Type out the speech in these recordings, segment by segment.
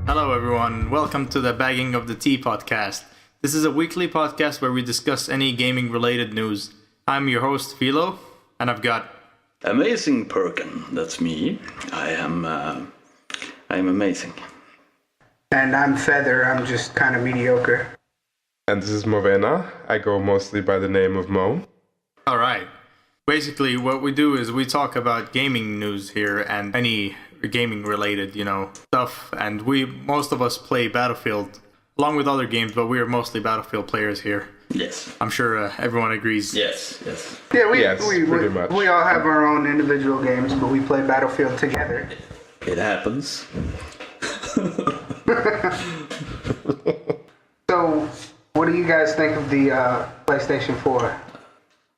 Hello, everyone. Welcome to the Bagging of the Tea podcast. This is a weekly podcast where we discuss any gaming-related news. I'm your host, Philo, and I've got... Amazing Perkin, that's me. I'm amazing. And I'm Feather, I'm just kind of mediocre. And this is Movena. I go mostly by the name of Mo. All right. Basically, what we do is we talk about gaming news here and any gaming-related, stuff. And most of us play Battlefield along with other games, but we are mostly Battlefield players here. Yes. I'm sure everyone agrees. Yes. Yeah, pretty much. We all have our own individual games, but we play Battlefield together. It happens. So, what do you guys think of the PlayStation 4?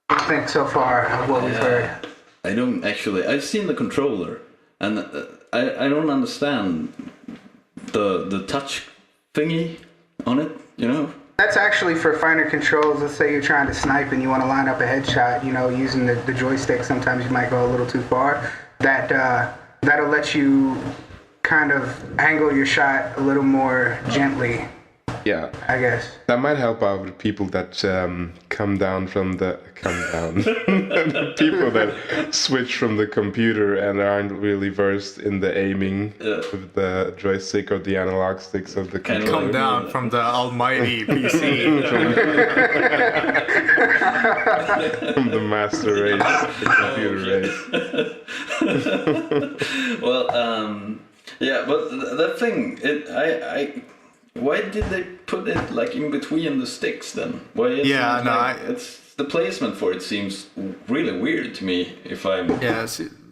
What do you think so far of what we've heard? I don't actually. I've seen the controller, and I don't understand the touch thingy on it. That's actually for finer controls. Let's say you're trying to snipe and you want to line up a headshot, using the joystick. Sometimes you might go a little too far. That'll let you kind of angle your shot a little more gently. Yeah, I guess. that might help out with people that come down. People that switch from the computer and aren't really versed in the aiming with the joystick or the analog sticks of the controller. Come down from the almighty PC. From the master race, the computer race. Well, yeah, but that thing, why did they put it like in between the sticks then? Why? It's the placement for it seems really weird to me.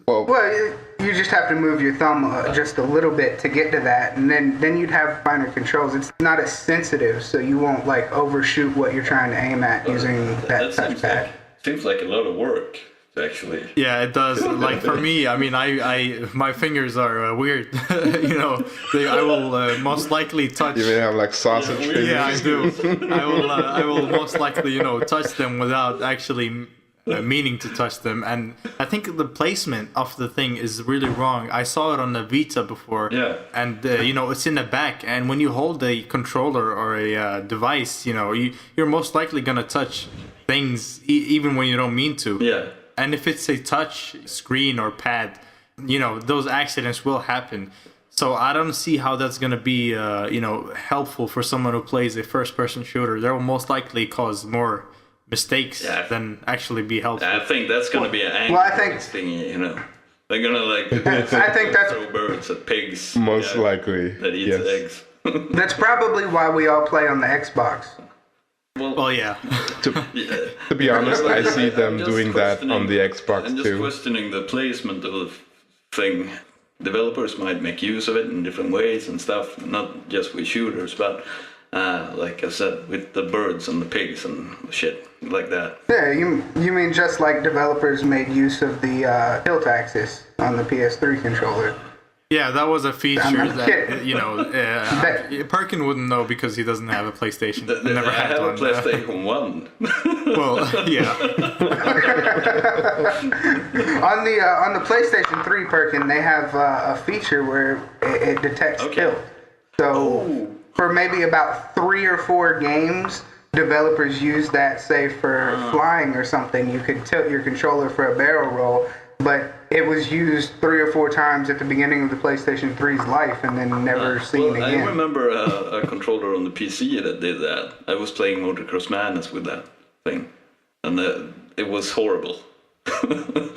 Well, you just have to move your thumb just a little bit to get to that, and then you'd have finer controls. It's not as sensitive, so you won't overshoot what you're trying to aim at using that touchpad. Seems like a lot of work. Actually, yeah, it does. Like for me, I my fingers are weird. I will most likely touch. You may have like sausage fingers. Yeah, I do. I will most likely touch them without actually meaning to touch them. And I think the placement of the thing is really wrong. I saw it on the Vita before. Yeah. And it's in the back, and when you hold a controller or a device, you're most likely gonna touch things even when you don't mean to. Yeah. And if it's a touch screen or pad, those accidents will happen. So I don't see how that's going to be, helpful for someone who plays a first-person shooter. That will most likely cause more mistakes than actually be helpful. I think that's going to be an angle thingy, They're going to I think that's throw birds at pigs. Most likely. That eats eggs. That's probably why we all play on the Xbox. Well, yeah. To be honest, I see them doing that on the Xbox I'm just too. questioning the placement of the thing. Developers might make use of it in different ways and stuff, not just with shooters, but like I said, with the birds and the pigs and shit like that. Yeah, you mean just like developers made use of the tilt axis on the PS3 controller? Yeah, that was a feature that, Perkin wouldn't know because he doesn't have a PlayStation. Never had one. I have a PlayStation 1. Well, yeah. On the PlayStation 3, Perkin, they have a feature where it detects tilt. So for maybe about 3 or 4 games, developers use that, say, for flying or something. You could tilt your controller for a barrel roll, but it was used 3 or 4 times at the beginning of the PlayStation 3's life and then never seen again. I remember a controller on the PC that did that. I was playing Motocross Madness with that thing, and it was horrible. The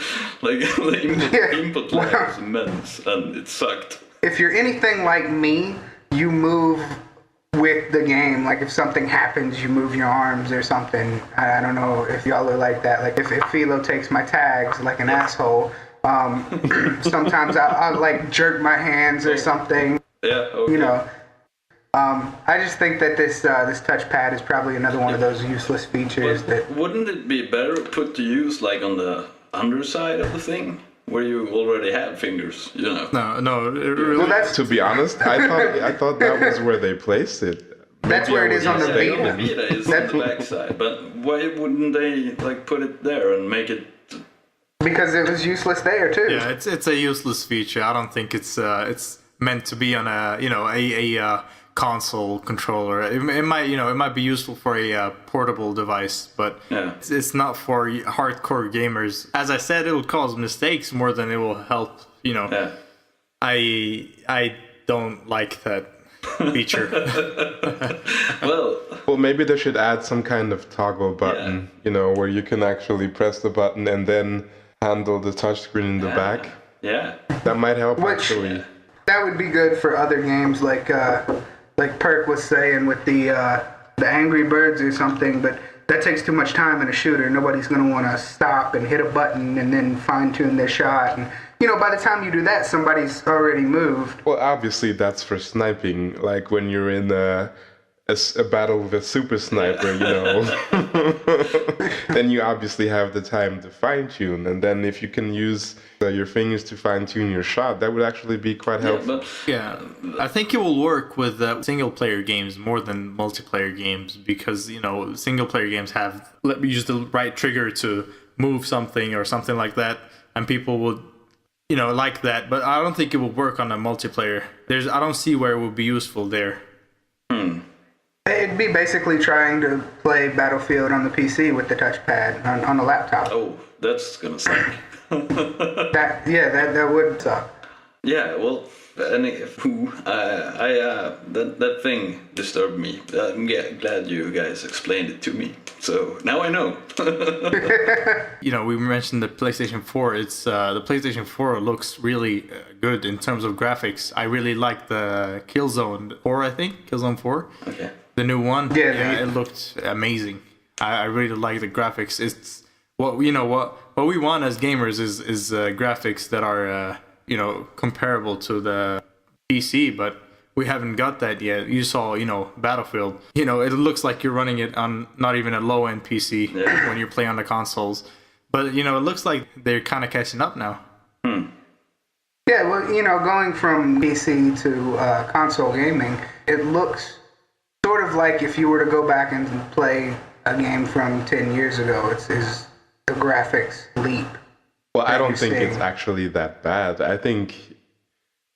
input lag was immense, and it sucked. If you're anything like me, you move with the game. Like if something happens, you move your arms or something. I don't know if y'all are like that. Like if Philo takes my tags like an asshole, sometimes I'll like jerk my hands or something. Yeah. Okay. I just think that this touchpad is probably another one of those useless features. Wouldn't it be better put to use like on the underside of the thing? Where you already have fingers, No, really. Well, to be honest, I thought that was where they placed it. That's where it is on the Vita. The Vita is on the backside, but why wouldn't they like put it there and make it? Because it was useless there too. Yeah, it's a useless feature. I don't think it's meant to be on a console controller. It might be useful for a portable device, but Yeah. it's not for hardcore gamers. As I said, it will cause mistakes more than it will help. Yeah. I don't like that feature. Well, maybe they should add some kind of toggle button, where you can actually press the button and then handle the touchscreen in the back. yeah. That might help Which- actually. That would be good for other games like Perk was saying with the Angry Birds or something, but that takes too much time in a shooter. Nobody's going to want to stop and hit a button and then fine-tune their shot. And, by the time you do that, somebody's already moved. Well, obviously that's for sniping. Like when you're in a battle with a super sniper, then you obviously have the time to fine tune. And then if you can use your fingers to fine tune your shot, that would actually be quite helpful. But Yeah, I think it will work with single-player games more than multiplayer games because single-player games have let me use the right trigger to move something or something like that, and people would like that. But I don't think it will work on a multiplayer. I don't see where it would be useful there. It'd be basically trying to play Battlefield on the PC with the touchpad on the laptop. oh, that's gonna suck. That would suck. Yeah, well, that thing disturbed me. I'm glad you guys explained it to me. So now I know. We mentioned the PlayStation 4. It's the PlayStation 4 looks really good in terms of graphics. I really like the Killzone 4. I think Killzone 4. Okay. The new one, Yeah, it looked amazing. I really like the graphics. It's what we want as gamers is graphics that are comparable to the PC, but we haven't got that yet. You saw Battlefield. It looks like you're running it on not even a low end PC when you play on the consoles. But it looks like they're kind of catching up now. Yeah, well, going from PC to console gaming, it looks sort of like if you were to go back and play a game from 10 years ago. It's the graphics leap. Well, I don't you're think it's seeing. actually that bad. I think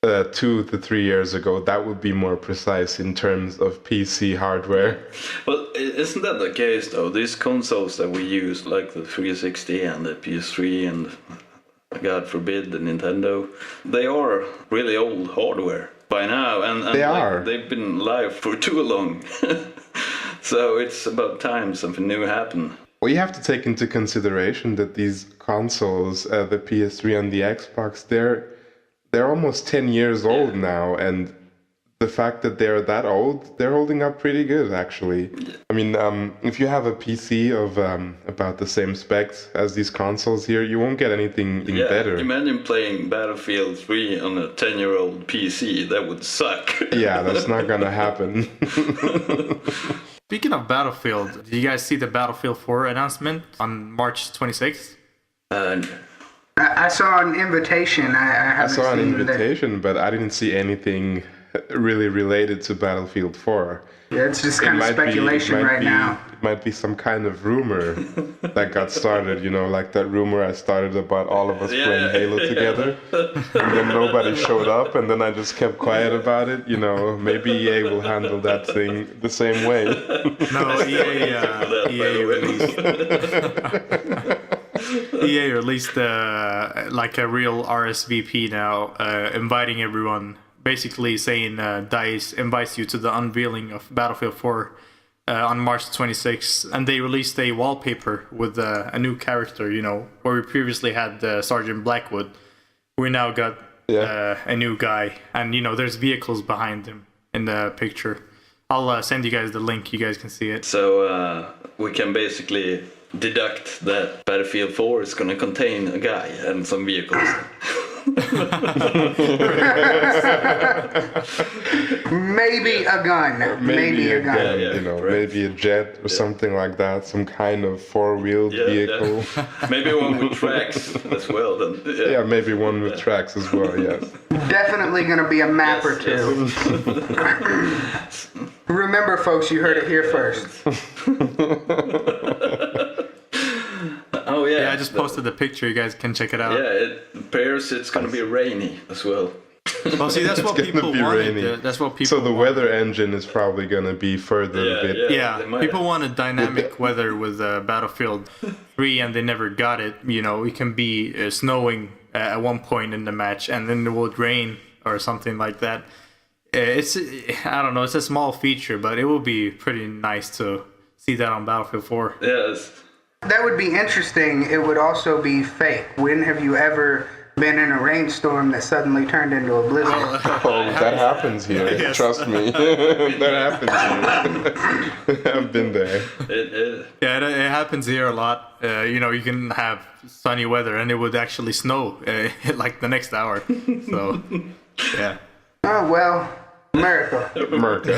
2 to 3 years ago, that would be more precise in terms of PC hardware. Well, isn't that the case though? These consoles that we use, like the 360 and the PS3 and, God forbid, the Nintendo, they are really old hardware by now, and They are. They've been live for too long. So it's about time something new happened. Well, you have to take into consideration that these consoles, the PS3 and the Xbox, they're almost 10 years old now, and the fact that they're that old, they're holding up pretty good, actually. I mean, if you have a PC of about the same specs as these consoles here, you won't get anything better. Imagine playing Battlefield 3 on a 10-year-old PC. That would suck. Yeah, that's not gonna happen. Speaking of Battlefield, did you guys see the Battlefield 4 announcement on March 26th? I saw an invitation. I I haven't saw an seen invitation, but I didn't see anything really related to Battlefield 4. It's just kind of speculation right now. It might be some kind of rumor that got started, like that rumor I started about all of us playing Halo together. And then nobody showed up, and then I just kept quiet about it. Maybe EA will handle that thing the same way. No, EA released like a real RSVP now, inviting everyone. Basically saying DICE invites you to the unveiling of Battlefield 4 on March 26th, and they released a wallpaper with a new character. Where we previously had Sergeant Blackwood, we now got a new guy, and there's vehicles behind him in the picture. I'll send you guys the link. You guys can see it. So we can basically deduct that Battlefield 4 is going to contain a guy and some vehicles. Maybe a gun. Maybe a gun. Maybe a jet or something like that. Some kind of four-wheeled vehicle. Maybe one with tracks as well. Then. Yeah, maybe one with tracks as well. Yes. Definitely going to be a map or two. Yes. Remember, folks, you heard it here first. Oh yeah. Yeah, I just posted the picture. You guys can check it out. Yeah, it appears it's going to be rainy as well. Well, see, that's what It's gonna people be wanted. rainy. That's what people. So the wanted. weather engine is probably gonna be further a bit. they Yeah, might people have. wanted dynamic weather with Battlefield 3, and they never got it. You know, it can be snowing at one point in the match, and then it would rain or something like that. It's I don't know. It's a small feature, but it would be pretty nice to see that on Battlefield 4. Yes. That would be interesting. It would also be fake. When have you ever been in a rainstorm that suddenly turned into a blizzard? Oh, that happens here. Yes. Trust me, that happens here. I've been there. Yeah, it happens here a lot. You know, you can have sunny weather, and it would actually snow like the next hour. So, yeah. Oh, well, America. America.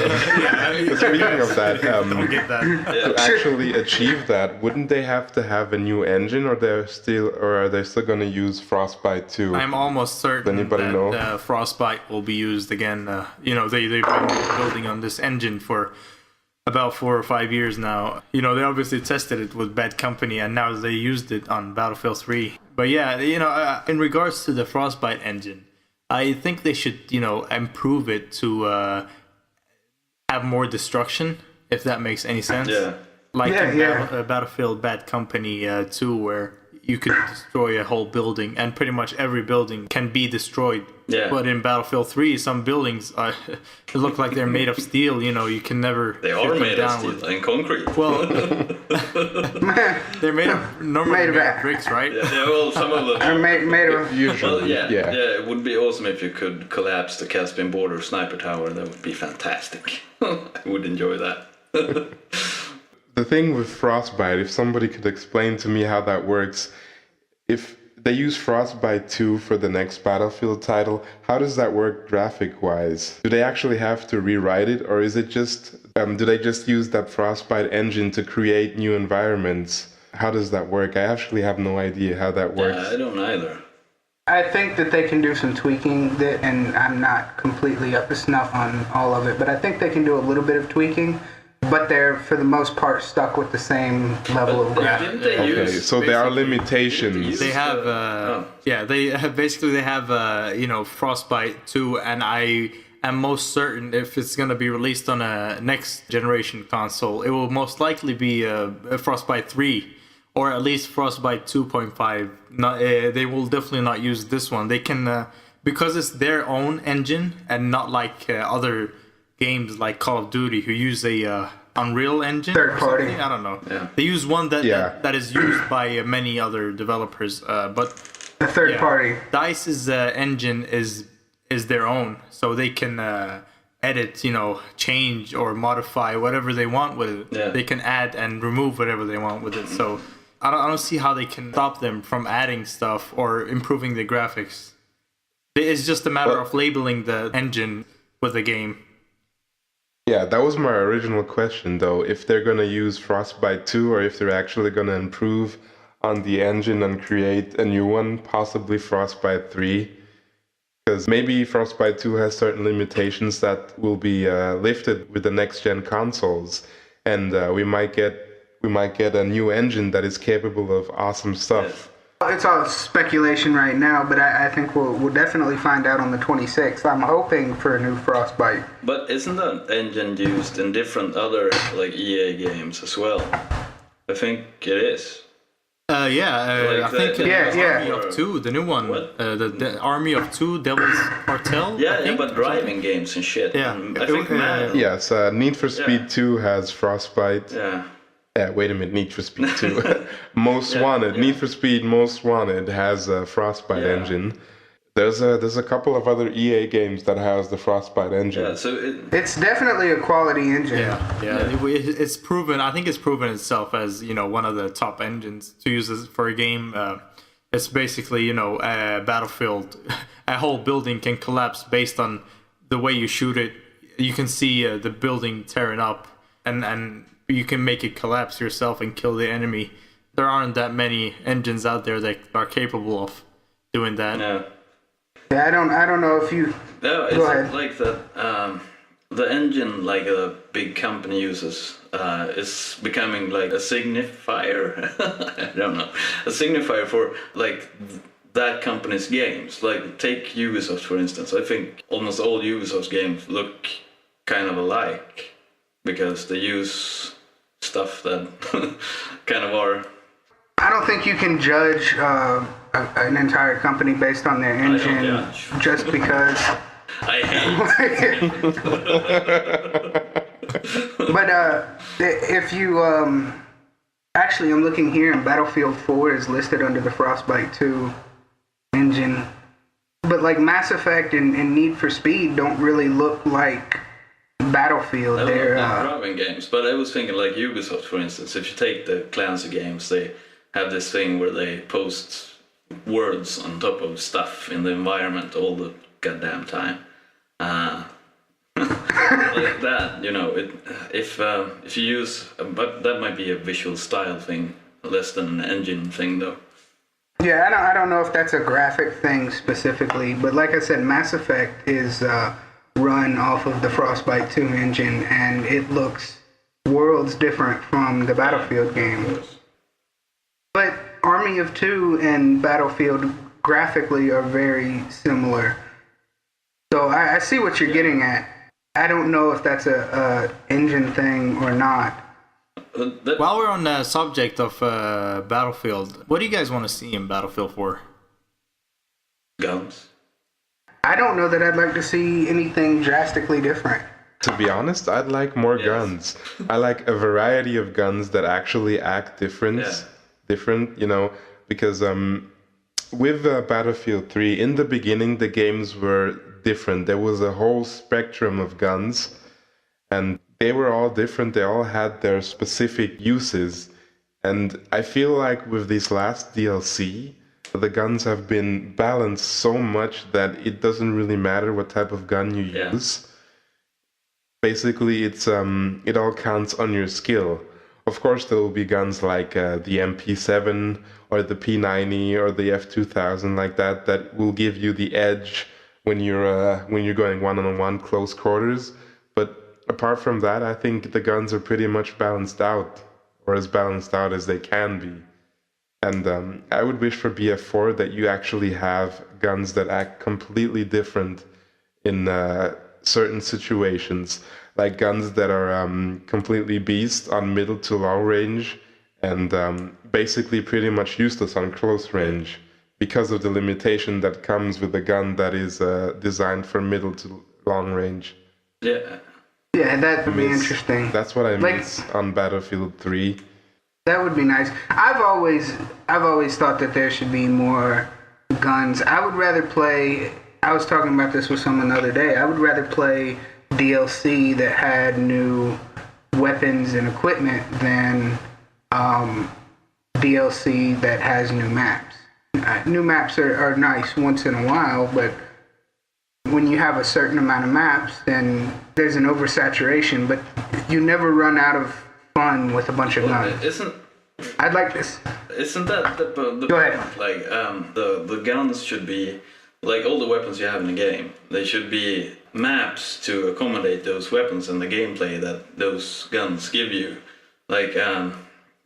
Speaking of that, Don't get that. to actually achieve that, wouldn't they have to have a new engine, or are they still going to use Frostbite 2? I'm almost certain Anybody that know? Frostbite will be used again. You know, they've been building on this engine for about 4 or 5 years now. You know, they obviously tested it with Bad Company, and now they used it on Battlefield 3. But yeah, you know, in regards to the Frostbite engine, I think they should, you know, improve it to have more destruction, if that makes any sense. Yeah. Like Yeah, in yeah. Battlefield Bad Company 2, where you could destroy a whole building, and pretty much every building can be destroyed. Yeah. But in Battlefield 3, some buildings look like they're made of steel. You know, you can never. They shoot are them made of down steel with- and concrete. Well, they're made of normally Made of made that. of bricks, right? Yeah, well, some of them. Or made of... Usually, Well, yeah, yeah. it would be awesome if you could collapse the Caspian Border Sniper Tower. That would be fantastic. I would enjoy that. The thing with Frostbite, if somebody could explain to me how that works, if they use Frostbite 2 for the next Battlefield title, how does that work graphic-wise? Do they actually have to rewrite it, or is it just, do they just use that Frostbite engine to create new environments? How does that work? I actually have no idea how that works. I don't either. I think that they can do some tweaking, and I'm not completely up to snuff on all of it, but I think they can do a little bit of tweaking, but they're, for the most part, stuck with the same level of graphics. Didn't they Okay, use... so there are basically- limitations. They have, Oh. yeah, they have, basically they have, you know, Frostbite 2, and I am most certain if it's going to be released on a next generation console, it will most likely be a Frostbite 3, or at least Frostbite 2.5. Not, they will definitely not use this one. They can, because it's their own engine, and not like other games like Call of Duty who use a Unreal Engine. Third or party. something. I don't know. Yeah. They use one that, Yeah. that is used by many other developers, but The third yeah. party. DICE's engine is their own, so they can edit, you know, change or modify whatever they want with it. Yeah. They can add and remove whatever they want with it. So I don't see how they can stop them from adding stuff or improving the graphics. It's just a matter of labeling the engine with the game. Yeah, that was my original question, though. If they're going to use Frostbite 2, or if they're actually going to improve on the engine and create a new one, possibly Frostbite 3. Because maybe Frostbite 2 has certain limitations that will be lifted with the next-gen consoles. And we might get a new engine that is capable of awesome stuff. It's all speculation right now, but I think we'll definitely find out on the 26th. I'm hoping for a new Frostbite. But isn't that engine used in different other like EA games as well? I think it is. I Like think yeah. Army of Two, the new one, What? the Army of Two, Devil's Cartel. Yeah, I yeah, think, but or something. driving games and shit. Yeah. And I think man. Yes, Need for Speed 2 has Frostbite. Yeah. Wait a minute, Need for Speed 2. Most Wanted. yeah. Need for Speed Most Wanted has a Frostbite Yeah. engine. There's a couple of other EA games that has the Frostbite engine. Yeah. So It's definitely a quality engine. It's proven. I think it's proven itself as, you know, one of the top engines to use this for a game. It's basically, you know, a Battlefield. A whole building can collapse based on the way you shoot it. You can see the building tearing up, and you can make it collapse yourself and kill the enemy. There aren't that many engines out there that are capable of doing that. yeah. Yeah, I don't know if you... No, it's Go ahead. like that. The engine, like a big company uses, is becoming like a signifier. I don't know, a signifier for like that company's games. Like take Ubisoft for instance. I think almost all Ubisoft's games look kind of alike because they use stuff that kind of are. I don't think you can judge an entire company based on their engine just because. I hate. But if you actually, I'm looking here, and Battlefield 4 is listed under the Frostbite 2 engine. But like Mass Effect and Need for Speed don't really look like Battlefield. They're driving games, but I was thinking like Ubisoft, for instance. If you take the Clancy games, they have this thing where they post words on top of stuff in the environment all the goddamn time. Like that, you know. If you use, but that might be a visual style thing, less than an engine thing, though. Yeah, I don't know if that's a graphic thing specifically, but like I said, Mass Effect is run off of the Frostbite 2 engine, and it looks worlds different from the Battlefield game. But Army of Two and Battlefield graphically are very similar. So I see what you're getting at. I don't know if that's a engine thing or not. While we're on the subject of Battlefield, what do you guys want to see in Battlefield 4? Guns. I don't know that I'd like to see anything drastically different. To be honest, I'd like more guns. I like a variety of guns that actually act different, you know, because with Battlefield 3, in the beginning, the games were different. There was a whole spectrum of guns, and they were all different. They all had their specific uses. And I feel like with this last DLC, the guns have been balanced so much that it doesn't really matter what type of gun you use. Basically, it all counts on your skill. Of course, there will be guns like the MP7 or the P90 or the F2000 like that will give you the edge when you're going one-on-one close quarters. But apart from that, I think the guns are pretty much balanced out, or as balanced out as they can be. And I would wish for BF4 that you actually have guns that act completely different in certain situations, like guns that are completely beast on middle to long range and basically pretty much useless on close range because of the limitation that comes with a gun that is designed for middle to long range. Yeah. Yeah, that would be interesting. That's what I miss on Battlefield 3. That would be nice. I've always thought that there should be more guns. I would rather play. I was talking about this with someone the other day. I would rather play DLC that had new weapons and equipment than DLC that has new maps. New maps are nice once in a while, but when you have a certain amount of maps, then there's an oversaturation, but you never run out of fun with a bunch of guns. I'd like this. Isn't that the Go ahead. point? Like, the guns should be, like all the weapons you have in the game, they should be maps to accommodate those weapons and the gameplay that those guns give you. Like,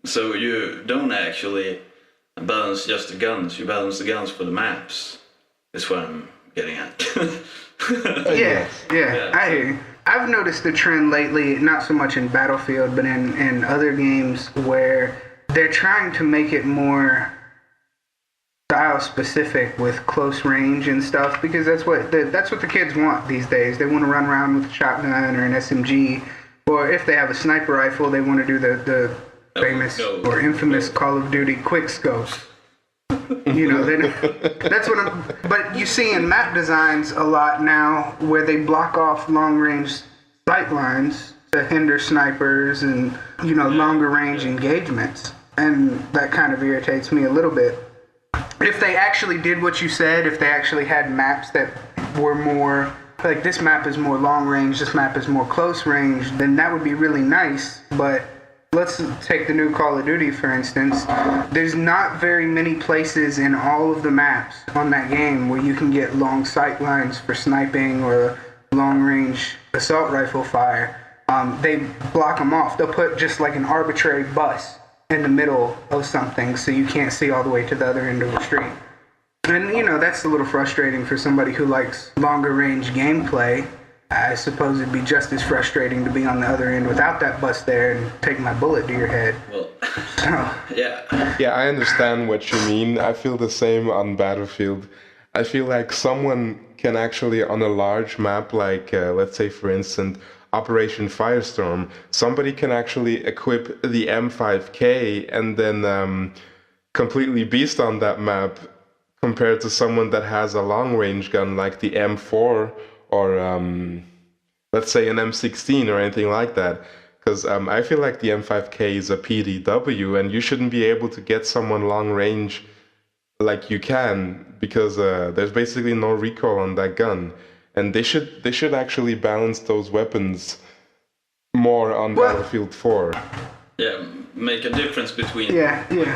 so you don't actually balance just the guns, you balance the guns for the maps, is what I'm getting at. Yeah, I hear you. I've noticed the trend lately, not so much in Battlefield, but in other games where they're trying to make it more style specific with close range and stuff, because that's what the kids want these days. They want to run around with a shotgun or an SMG, or if they have a sniper rifle, they want to do the famous or infamous Call of Duty quick scope. You know, that's what I'm. But you see in map designs a lot now where they block off long range sight lines to hinder snipers and, you know, longer range engagements, and that kind of irritates me a little bit. If they actually did what you said, if they actually had maps that were more like this map is more long range, this map is more close range, then that would be really nice. But let's take the new Call of Duty, for instance. There's not very many places in all of the maps on that game where you can get long sight lines for sniping or long-range assault rifle fire. They block them off. They'll put just like an arbitrary bus in the middle of something so you can't see all the way to the other end of the street. And, you know, that's a little frustrating for somebody who likes longer range gameplay. I suppose it'd be just as frustrating to be on the other end without that bus there and take my bullet to your head. Well, So, yeah. Yeah, I understand what you mean. I feel the same on Battlefield. I feel like someone can actually, on a large map, like let's say for instance Operation Firestorm, somebody can actually equip the M5K and then completely beast on that map compared to someone that has a long range gun like the M4 or let's say an M16 or anything like that. Because I feel like the M5K is a PDW and you shouldn't be able to get someone long range like you can because there's basically no recoil on that gun. And they should actually balance those weapons more on Battlefield 4. Yeah, make a difference between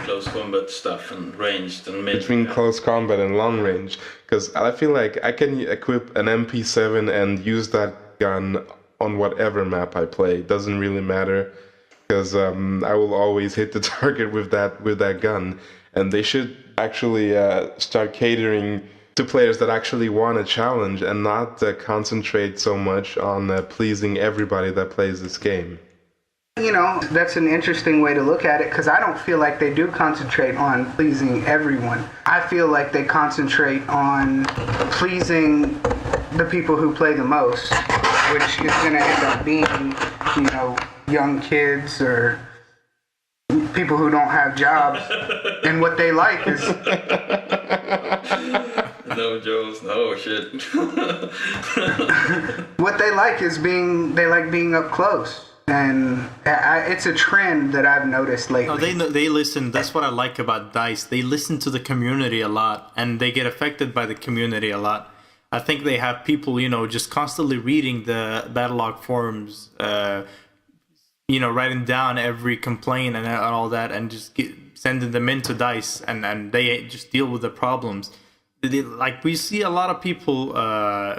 close combat stuff and ranged and mid. Between close combat and long range. Because I feel like I can equip an MP7 and use that gun on whatever map I play. It doesn't really matter. Because I will always hit the target with that gun. And they should actually start catering to players that actually want a challenge and not concentrate so much on pleasing everybody that plays this game. you know, that's an interesting way to look at it because I don't feel like they do concentrate on pleasing everyone. I feel like they concentrate on pleasing the people who play the most, which is going to end up being, you know, young kids or people who don't have jobs. And what they like is... No jokes, no shit. What they like is being up close. And it's a trend that I've noticed lately. No, they listen. That's what I like about DICE. They listen to the community a lot, and they get affected by the community a lot. I think they have people, you know, just constantly reading the Battlelog forums, you know, writing down every complaint and all that, and just sending them into DICE, and they just deal with the problems. Like, we see a lot of people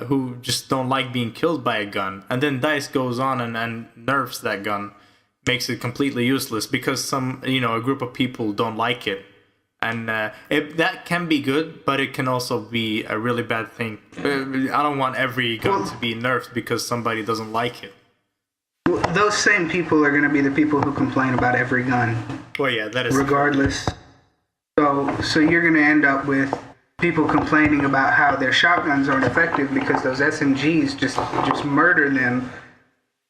who just don't like being killed by a gun, and then DICE goes on and nerfs that gun, makes it completely useless because a group of people don't like it. And that can be good, but it can also be a really bad thing. I don't want every gun to be nerfed because somebody doesn't like it. Well, those same people are going to be the people who complain about every gun. Well, yeah, that is regardless. So you're going to end up with people complaining about how their shotguns aren't effective because those SMGs just murder them,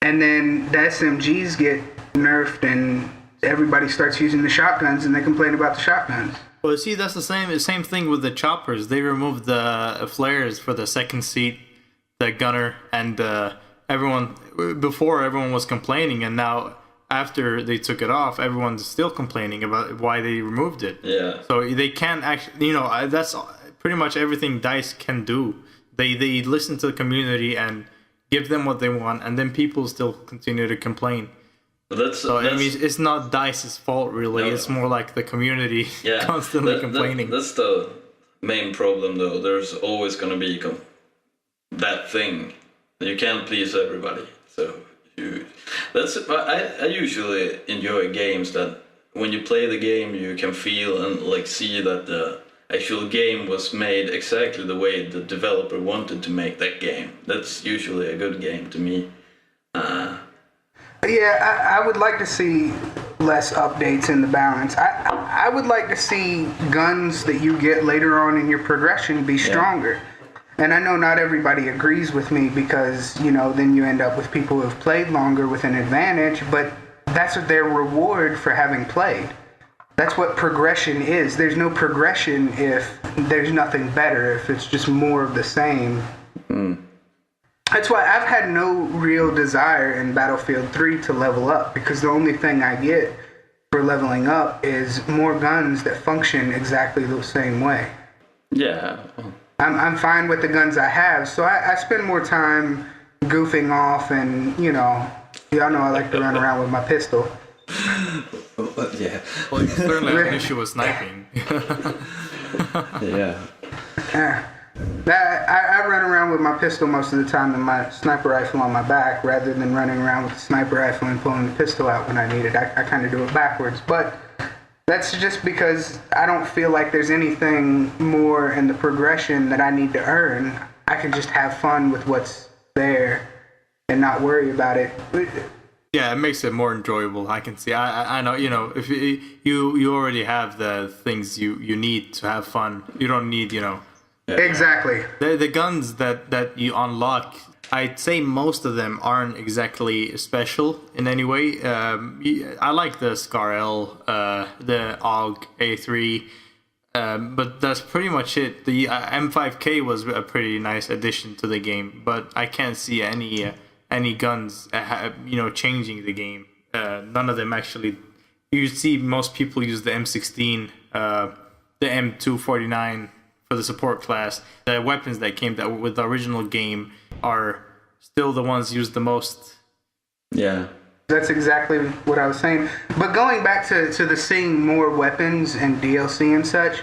and then the SMGs get nerfed and everybody starts using the shotguns and they complain about the shotguns. Well, see, that's the same thing with the choppers. They removed the flares for the second seat, the gunner, and everyone was complaining, and now after they took it off, everyone's still complaining about why they removed it. Yeah. So they can't actually, that's pretty much everything DICE can do. They listen to the community and give them what they want, and then people still continue to complain. That's I mean, it's not DICE's fault, really. No. It's more like the community constantly complaining. That's the main problem, though. There's always going to be that thing. You can't please everybody. So I usually enjoy games that when you play the game, you can feel and see that the actual game was made exactly the way the developer wanted to make that game. That's usually a good game to me. Yeah, I would like to see less updates in the balance. I would like to see guns that you get later on in your progression be stronger. Yeah. And I know not everybody agrees with me because, then you end up with people who have played longer with an advantage, but that's what their reward for having played. That's what progression is. There's no progression if there's nothing better, if it's just more of the same. Mm. That's why I've had no real desire in Battlefield 3 to level up, because the only thing I get for leveling up is more guns that function exactly the same way. Yeah. I'm fine with the guns I have, so I spend more time goofing off and, y'all know I like to run around with my pistol. Yeah. Well, you certainly have an issue with sniping. Yeah. I run around with my pistol most of the time and my sniper rifle on my back rather than running around with the sniper rifle and pulling the pistol out when I need it. I kind of do it backwards. But That's just because I don't feel like there's anything more in the progression that I need to earn. I can just have fun with what's there and not worry about it. Yeah, it makes it more enjoyable. I can see. I know. You know, if you already have the things you need to have fun. You don't need, you know. Exactly. The guns that you unlock, I'd say most of them aren't exactly special in any way. I like the Scar L, the AUG A3, but that's pretty much it. The M5K was a pretty nice addition to the game, but I can't see any guns, changing the game. None of them actually. You see most people use the M16, the M249 for the support class. The weapons that came with the original game are still the ones used the most. Yeah. That's exactly what I was saying. But going back to the seeing more weapons and DLC and such,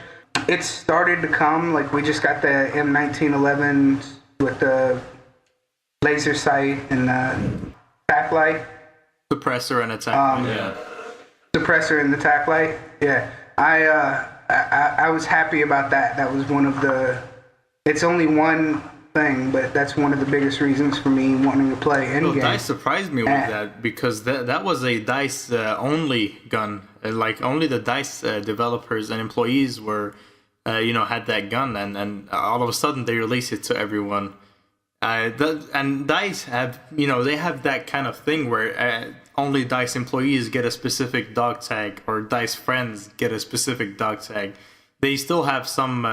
it's started to come. Like, we just got the M1911s with the laser sight and the tack light. Suppressor and attack. Yeah. Suppressor and the tack light. Yeah. I was happy about that. That was one of the... It's only one thing, but that's one of the biggest reasons for me wanting to play Endgame. Well, DICE surprised me with that, because that was a DICE only gun. Like, only the DICE developers and employees were, had that gun, and all of a sudden they release it to everyone. And DICE have, they have that kind of thing where only DICE employees get a specific dog tag, or DICE friends get a specific dog tag. They still have some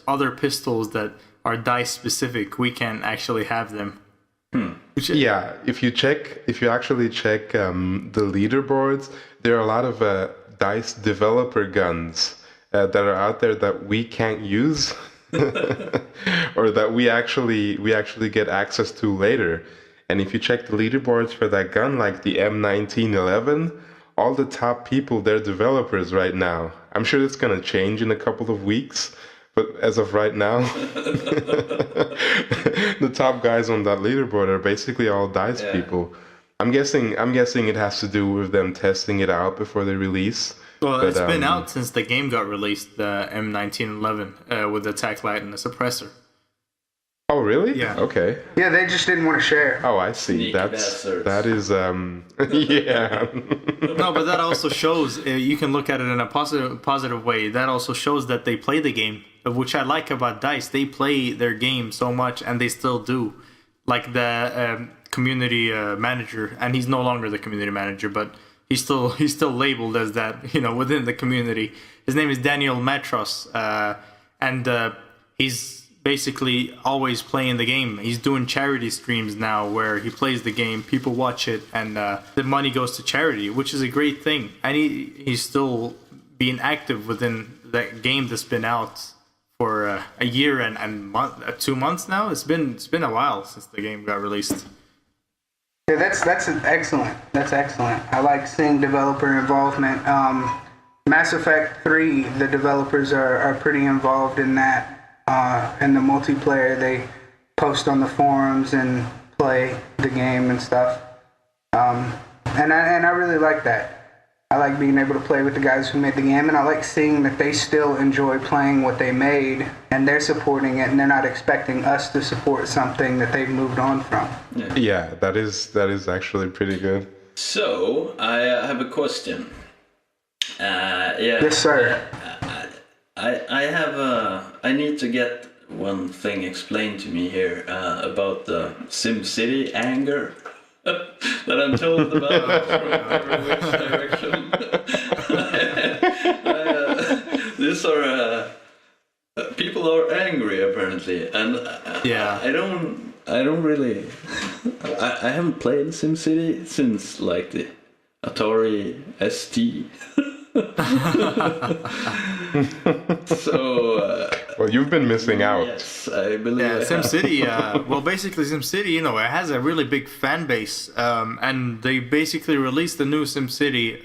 other pistols that are DICE specific. We can't actually have them. Yeah, if you actually check the leaderboards, there are a lot of DICE developer guns that are out there that we can't use. Or that we actually get access to later. And if you check the leaderboards for that gun, like the M1911, all the top people, they're developers right now. I'm sure it's gonna change in a couple of weeks, but as of right now, the top guys on that leaderboard are basically all DICE people. I'm guessing it has to do with them testing it out before they release. Well, it's been out since the game got released, the M1911, with the tack light and the suppressor. Oh, really? Yeah. Okay. Yeah, they just didn't want to share. Oh, I see. Sneaky bastards. That is yeah. No, but that also shows, you can look at it in a positive way. That also shows that they play the game, which I like about DICE. They play their game so much, and they still do. Like the community manager, and he's no longer the community manager, but he's still labeled as that, within the community. His name is Daniel Matros, and he's basically always playing the game. He's doing charity streams now where he plays the game, people watch it, and the money goes to charity, which is a great thing. And he's still being active within that game that's been out for a year and 2 months now. It's been a while since the game got released. Yeah, that's excellent. That's excellent. I like seeing developer involvement. Mass Effect 3, the developers are pretty involved in that. In the multiplayer, they post on the forums and play the game and stuff. And I really like that. I like being able to play with the guys who made the game, and I like seeing that they still enjoy playing what they made, and they're supporting it, and they're not expecting us to support something that they've moved on from. Yeah, that is actually pretty good. So, I have a question. Yes, sir. I need to get one thing explained to me here about the SimCity anger that I'm told about from every which direction. These are people are angry apparently, and I don't really. I haven't played SimCity since like the Atari ST. So well, you've been missing out. Yes, I believe. Yeah, SimCity. Well, basically, SimCity, it has a really big fan base, and they basically released the new SimCity,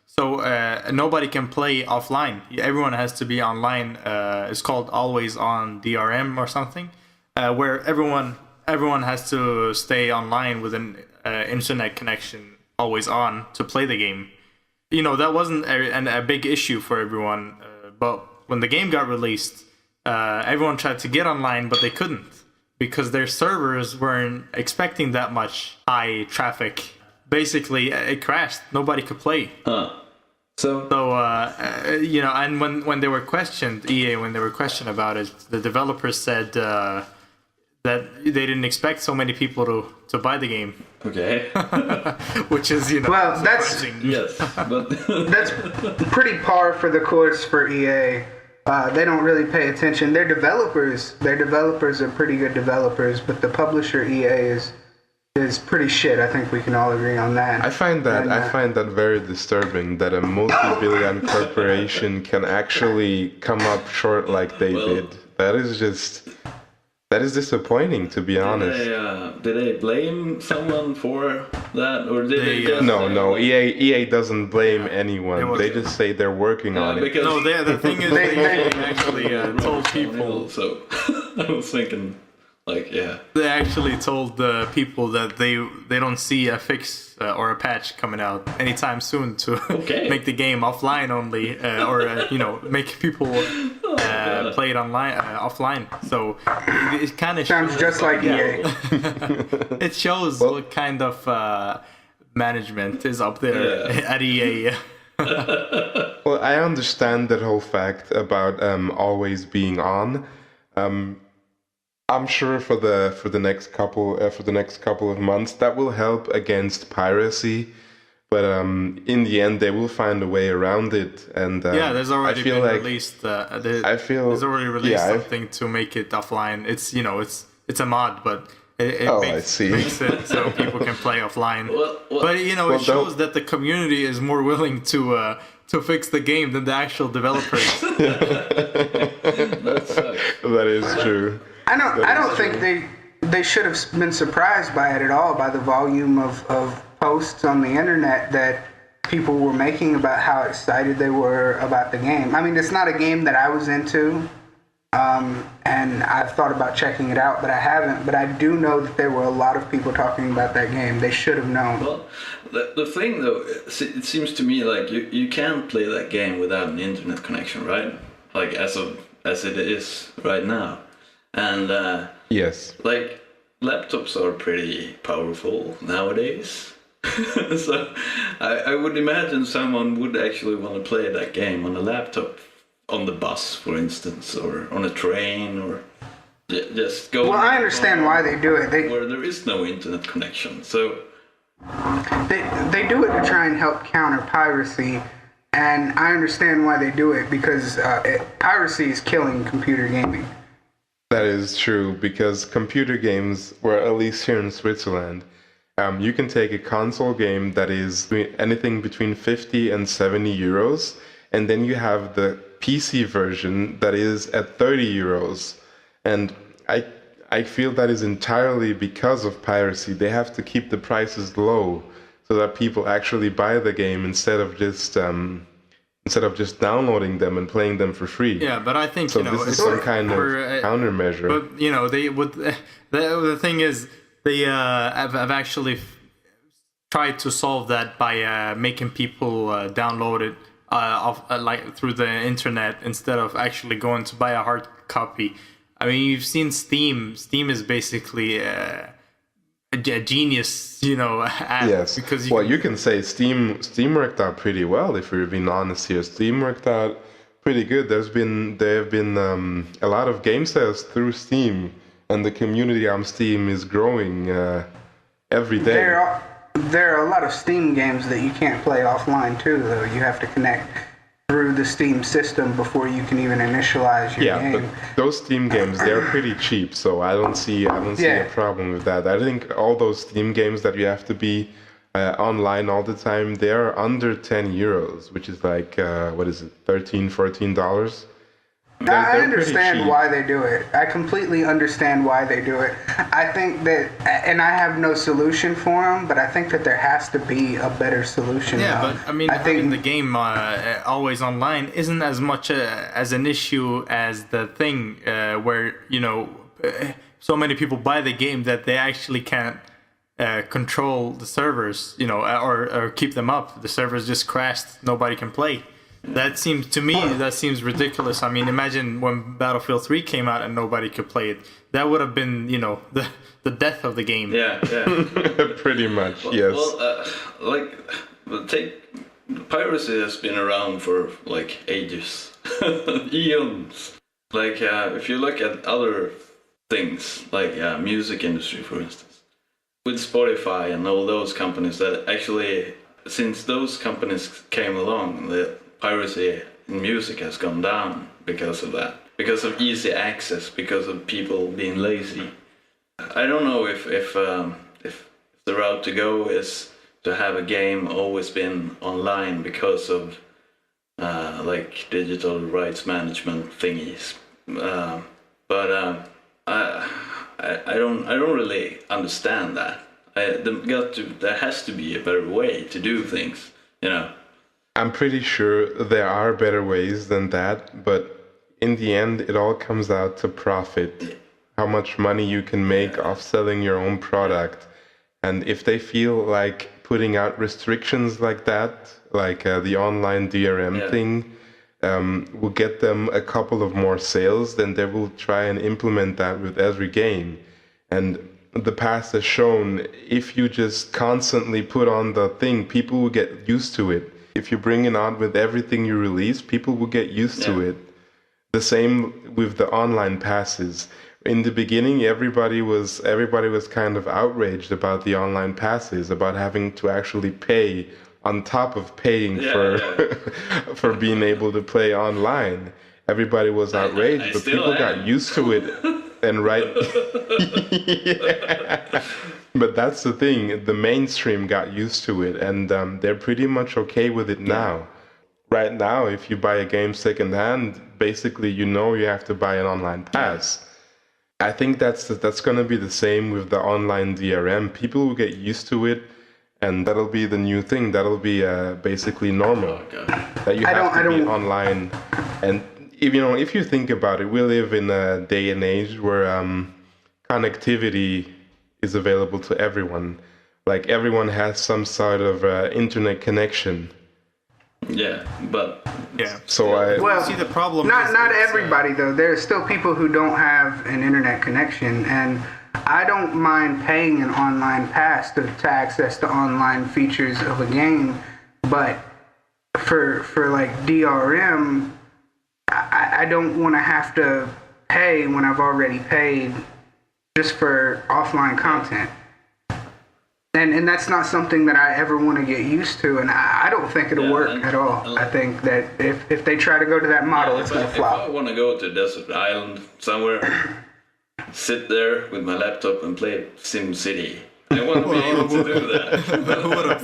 so nobody can play offline. Everyone has to be online. It's called Always On DRM or something, where everyone has to stay online with an internet connection always on to play the game. that wasn't a big issue for everyone. But when the game got released, everyone tried to get online, but they couldn't because their servers weren't expecting that much high traffic. Basically, it crashed. Nobody could play. So And when they were questioned, EA, when they were questioned about it, the developers said that they didn't expect so many people to buy the game, okay, which is Well, that's surprising. yes, but that's pretty par for the course for EA. They don't really pay attention. Their developers are pretty good developers, but the publisher EA is pretty shit. I think we can all agree on that. I find that very disturbing that a multi-billion corporation can actually come up short like they did. That is disappointing, to be honest. Did they blame someone for that, or did they just No. EA doesn't blame anyone. was- They just say they're working on it. because No, the thing is, they actually told people. So I was thinking, They actually told the people that they don't see a fix or a patch coming out anytime soon to Okay. make the game offline only, or make people play it online offline. So it kind of Sounds just like EA. It shows what kind of management is up there at EA. Well, I understand that whole fact about always being on. I'm sure for the next couple of months that will help against piracy, but in the end they will find a way around it. And There's already I feel been like released. there's already released something to make it offline. It's a mod, but it I see. makes it so people can play offline. Well, But it shows that the community is more willing to fix the game than the actual developers. that sucks. that is true. I don't think they should have been surprised by it at all, by the volume of posts on the internet that people were making about how excited they were about the game. I mean, it's not a game that I was into, and I've thought about checking it out, but I haven't. But I do know that there were a lot of people talking about that game. They should have known. Well, the thing though, it seems to me like you can't play that game without an internet connection, right? Like as it is right now. And Yes. like laptops are pretty powerful nowadays. So I would imagine someone would actually want to play that game on a laptop, on the bus, for instance, or on a train, or just go. Well, I understand why they do it. Where there is no internet connection. So They do it to try and help counter piracy, and I understand why they do it, because piracy is killing computer gaming. That is true, because computer games, well, at least here in Switzerland, you can take a console game that is anything between 50 and 70 euros, and then you have the PC version that is at 30 euros. And I feel that is entirely because of piracy. They have to keep the prices low so that people actually buy the game instead of just downloading them and playing them for free. Yeah, but I think So this is some kind of countermeasure. But they would. The thing is, they have actually tried to solve that by making people download it like through the internet instead of actually going to buy a hard copy. I mean, you've seen Steam. Steam is basically a genius, app. Yes. Because you can say Steam worked out pretty well, if we're being honest here. Steam worked out pretty good. There have been a lot of game sales through Steam, and the community on Steam is growing every day. There are a lot of Steam games that you can't play offline too, though. You have to connect through the Steam system before you can even initialize your game. But those Steam games, they're pretty cheap, so I don't see a problem with that. I think all those Steam games that you have to be online all the time, they're under 10 euros, which is like, what is it, $13, $14? I understand why they do it. I completely understand why they do it. I think that, and I have no solution for them, but I think that there has to be a better solution. Yeah, but I mean, having the game always online isn't as much as an issue as the thing where so many people buy the game that they actually can't control the servers, or keep them up. The servers just crashed. Nobody can play. That seems to me ridiculous. I mean, imagine when Battlefield 3 came out and nobody could play it. That would have been, the death of the game. Yeah. Pretty much, yes. Piracy has been around for like ages, eons. Like if you look at other things, like music industry, for instance, with Spotify and all those companies, that actually, since those companies came along, the piracy in music has gone down because of that, because of easy access, because of people being lazy. I don't know if the route to go is to have a game always been online because of like digital rights management thingies, but I don't really understand that. There has to be a better way to do things, I'm pretty sure there are better ways than that, but in the end, it all comes out to profit. How much money you can make off selling your own product. And if they feel like putting out restrictions like that, like the online DRM thing, will get them a couple of more sales, then they will try and implement that with every game. And the past has shown, if you just constantly put on the thing, people will get used to it. If you bring it on with everything you release, people will get used to it. The same with the online passes. In the beginning, everybody was kind of outraged about the online passes, about having to actually pay on top of paying for being able to play online. Everybody was outraged, but people got used to it. And but that's the thing, the mainstream got used to it, and they're pretty much okay with it now. Right now, if you buy a game secondhand, basically you have to buy an online pass. I think that's going to be the same with the online DRM. People will get used to it, and that'll be the new thing. That'll be basically normal. That you have to be online. And if you think about it, we live in a day and age where connectivity is available to everyone. Like everyone has some sort of internet connection. Yeah. So see the problem. Not everybody though. There's still people who don't have an internet connection, and I don't mind paying an online pass to access the online features of a game, but for like DRM, I don't want to have to pay when I've already paid just for offline content. And that's not something that I ever want to get used to, and I don't think it'll work at all. I think that if they try to go to that model, it's going to flop. If I want to go to a desert island somewhere, sit there with my laptop and play SimCity, I want to be able to do that. Who would have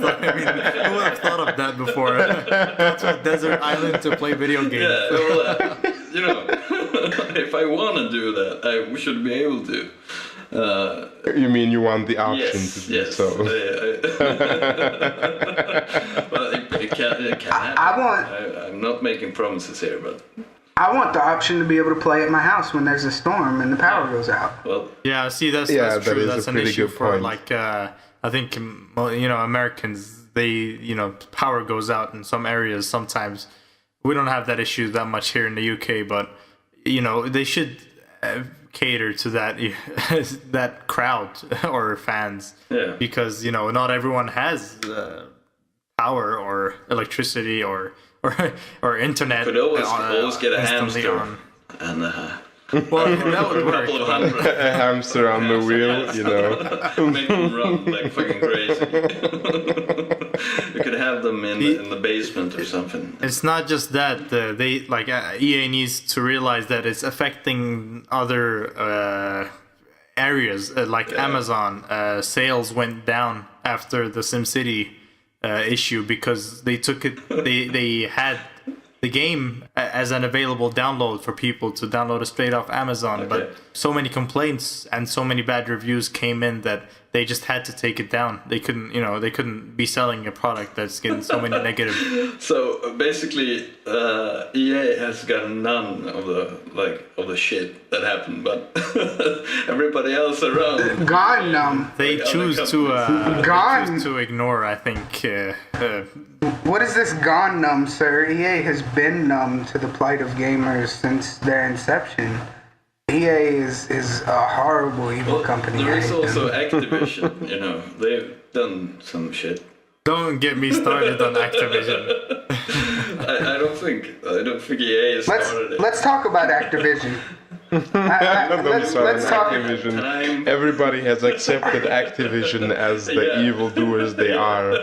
thought of that before? To a desert island to play video games. Yeah, well, if I want to do that, I should be able to. You mean you want the option to do so? Well, it can happen. I'm not making promises here, but I want the option to be able to play at my house when there's a storm and the power goes out. Well, yeah, see, that's true. That's an issue for like I think Americans. They power goes out in some areas sometimes. We don't have that issue that much here in the UK, but they should cater to that crowd or fans, because not everyone has power or electricity or internet. Could always get a hamster and well, that would work. A hamster on the wheel, make them run like fucking crazy. You could have them in the basement or something. It's not just that. EA needs to realize that it's affecting other areas, like Amazon. Sales went down after the SimCity issue because they took it. They had the game as an available download for people to download it straight off Amazon. But so many complaints and so many bad reviews came in that they just had to take it down. They couldn't be selling a product that's getting so many negative. So basically, EA has got none of the shit that happened, but everybody else around Gone numb. They choose to ignore, I think. What is this gone numb, sir? EA has been numb to the plight of gamers since their inception. EA is a horrible, evil company. There is also Activision, they've done some shit. Don't get me started on Activision. I don't think EA started it. Let's talk about Activision. Let's talk. Activision. Everybody has accepted Activision as the evildoers they are.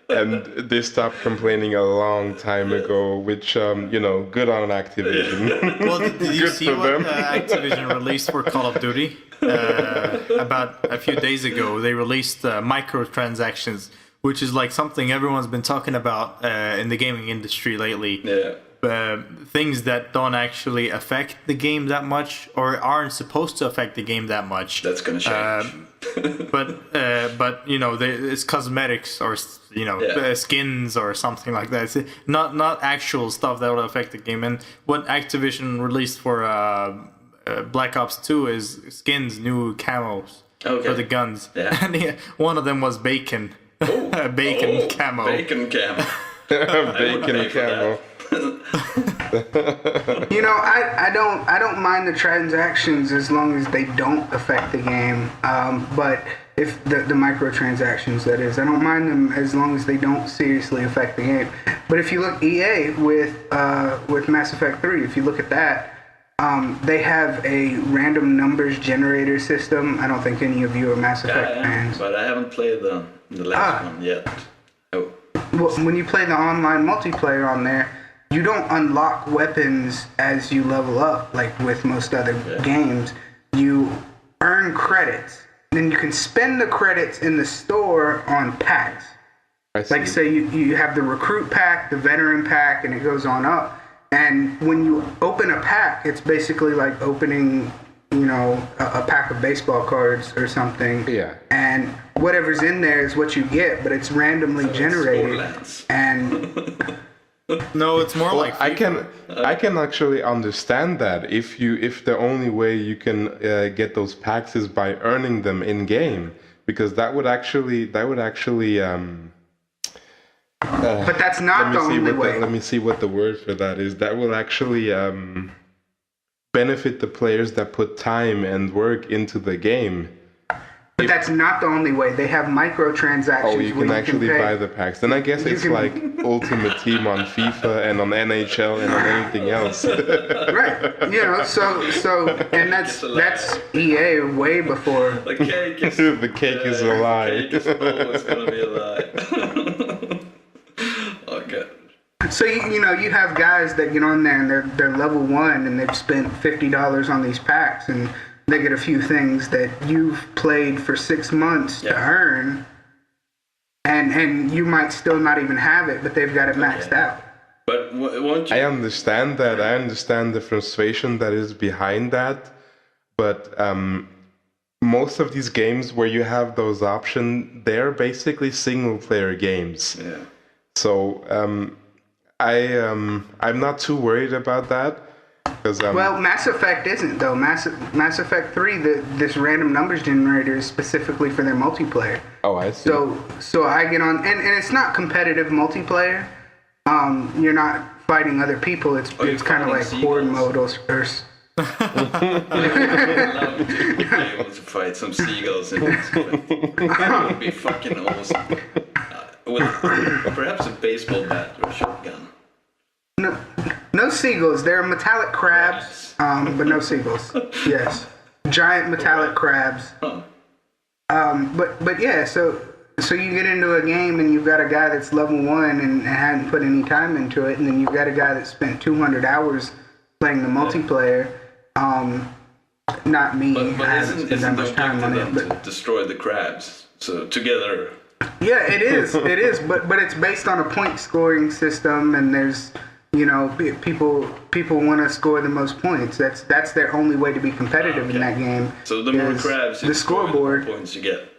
And they stopped complaining a long time ago, which, good on Activision. Well, did you Good see for what them. Activision released for Call of Duty? About a few days ago, they released microtransactions, which is like something everyone's been talking about in the gaming industry lately. Yeah. Things that don't actually affect the game that much, or aren't supposed to affect the game that much. That's gonna change. But it's cosmetics or skins or something like that. It's not actual stuff that will affect the game. And what Activision released for Black Ops 2 is skins, new camos for the guns. Yeah. And one of them was bacon. A bacon camo. Bacon camo. Bacon camo. I don't mind the transactions as long as they don't affect the game. But if the microtransactions, that is, I don't mind them as long as they don't seriously affect the game. But if you look EA with Mass Effect 3, if you look at that, they have a random numbers generator system. I don't think any of you are Mass Effect fans. But I haven't played the last one yet. Oh. Well, when you play the online multiplayer on there, you don't unlock weapons as you level up, like with most other games. You earn credits. Then you can spend the credits in the store on packs. Like, say you have the recruit pack, the veteran pack, and it goes on up. And when you open a pack, it's basically like opening, a pack of baseball cards or something. Yeah. And whatever's in there is what you get, but it's randomly generated. And No, it's more like I can actually understand that if the only way you can get those packs is by earning them in game, because that would actually but that's not the only way. Let me see what the word for that is. That will actually benefit the players that put time and work into the game. But that's not the only way. They have microtransactions. Oh, you can actually buy the packs. Then I guess it's like Ultimate Team on FIFA and on NHL and on anything else. Right. And that's EA way before. The cake is The cake is a lie. The cake is always gonna be a lie. Okay. So you have guys that get on there and they're level 1 and they've spent $50 on these packs and they get a few things that you've played for 6 months to earn, and you might still not even have it, but they've got it maxed out. But won't you? I understand that. I understand the frustration that is behind that. But most of these games where you have those options, they're basically single-player games. Yeah. So I'm not too worried about that. Well, Mass Effect isn't, though. Mass Effect 3, this random numbers generator is specifically for their multiplayer. Oh, I see. So I get on, and it's not competitive multiplayer. You're not fighting other people. It's kind of like horde mode or I would love to be able to fight some seagulls in this. It would be fucking awesome. With perhaps a baseball bat or a shotgun. No seagulls. They're metallic crabs, but no seagulls. Yes, giant metallic crabs. But yeah. So you get into a game and you've got a guy that's level 1 and hadn't put any time into it, and then you've got a guy that spent 200 hours playing the multiplayer. Not me. But I haven't spent that isn't the much time on objective it. then But to destroy the crabs? So together. yeah, it is. It is. But it's based on a point scoring system, and there's You know, people want to score the most points. That's their only way to be competitive in that game. So the more is crabs you the score, the scoreboard. more points you get.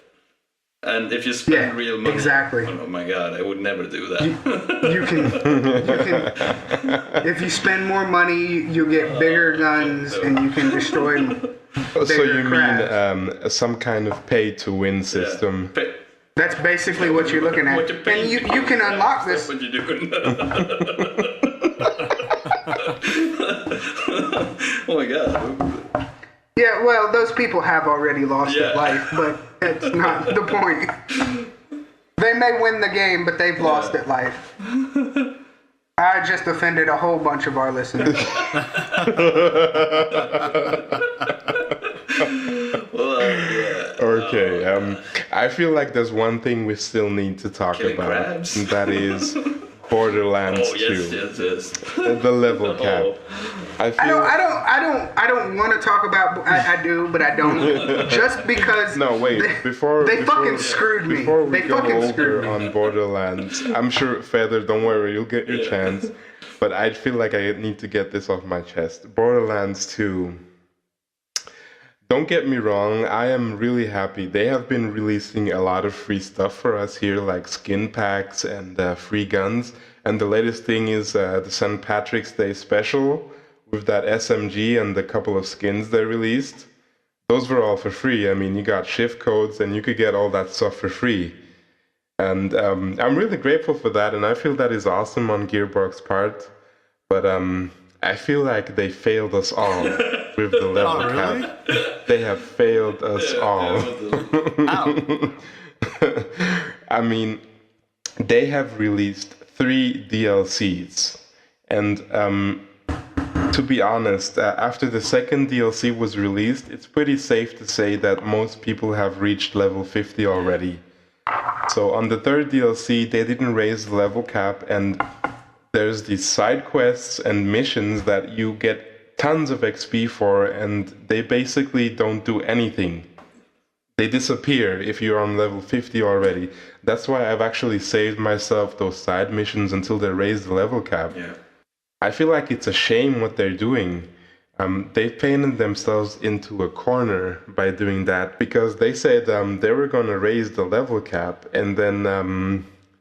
And if you spend real money, exactly. oh my god, I would never do that. You can, if you spend more money, you'll get bigger guns and you can destroy bigger So you crabs. mean some kind of pay-to-win system? That's basically what you're looking at. What you're paying And you for, can unlock that's this. what you're doing. Oh my god. Yeah, well, those people have already lost their Yeah. life, but that's not the point. They may win the game, but they've lost their life. I just offended a whole bunch of our listeners. Well, yeah. Okay, I feel like there's one thing we still need to talk Killing about. crabs? And that is Borderlands Oh yes, 2. yes. The level cap. Oh. I feel I don't want to talk about. I do, but I don't. Just because. No, wait. Before fucking screwed me. Before we They go fucking screwed over me. on Borderlands, I'm sure Feather, don't worry, you'll get your chance. But I feel like I need to get this off my chest. Borderlands 2. Don't get me wrong, I am really happy. They have been releasing a lot of free stuff for us here, like skin packs and free guns. And the latest thing is the St. Patrick's Day special with that SMG and the couple of skins they released. Those were all for free. I mean, you got shift codes and you could get all that stuff for free. And I'm really grateful for that, and I feel that is awesome on Gearbox's part. But I feel like they failed us all with the level cap. They have failed us all. I mean, they have released 3 DLCs, and to be honest, after the second DLC was released, it's pretty safe to say that most people have reached level 50 already. So on the third DLC, they didn't raise the level cap, and there's these side quests and missions that you get tons of XP for, and they basically don't do anything. They disappear if you're on level 50 already. That's why I've actually saved myself those side missions until they raise the level cap. Yeah. I feel like it's a shame what they're doing. They've painted themselves into a corner by doing that, because they said they were going to raise the level cap, and then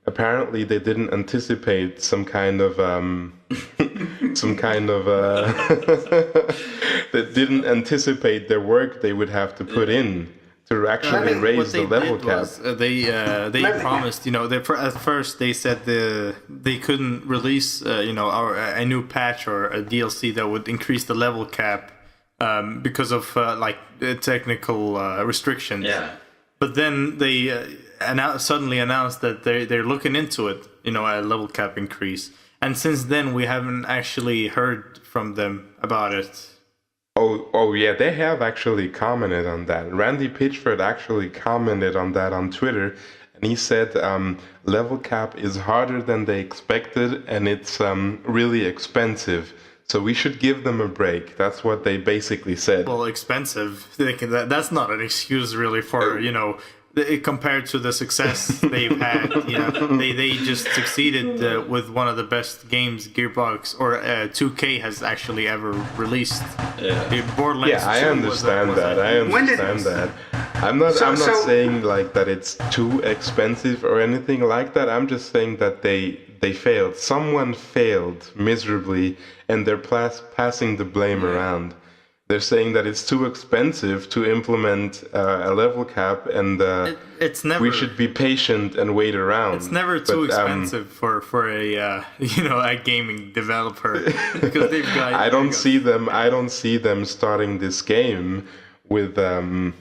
apparently they didn't anticipate some kind of they didn't anticipate their work they would have to put in to actually raise the level cap. They promised, at first they said they couldn't release, a new patch or a DLC that would increase the level cap because of technical restrictions. Yeah. But then they suddenly announced that they're looking into it, a level cap increase. And since then, we haven't actually heard from them about it. Oh yeah, they have actually commented on that. Randy Pitchford actually commented on that on Twitter, and he said level cap is harder than they expected, and it's really expensive. So we should give them a break. That's what they basically said. Well, expensive. That's not an excuse really for compared to the success they've had. They just succeeded with one of the best games Gearbox or 2K has actually ever released. Borderlands. Yeah, I 2 understand that. I understand that. I'm not saying like that it's too expensive or anything like that. I'm just saying that they failed. Someone failed miserably, and they're passing the blame around. They're saying that it's too expensive to implement a level cap, and we should be patient and wait around. It's never too expensive for a gaming developer, because they've got. I don't see them starting this game with a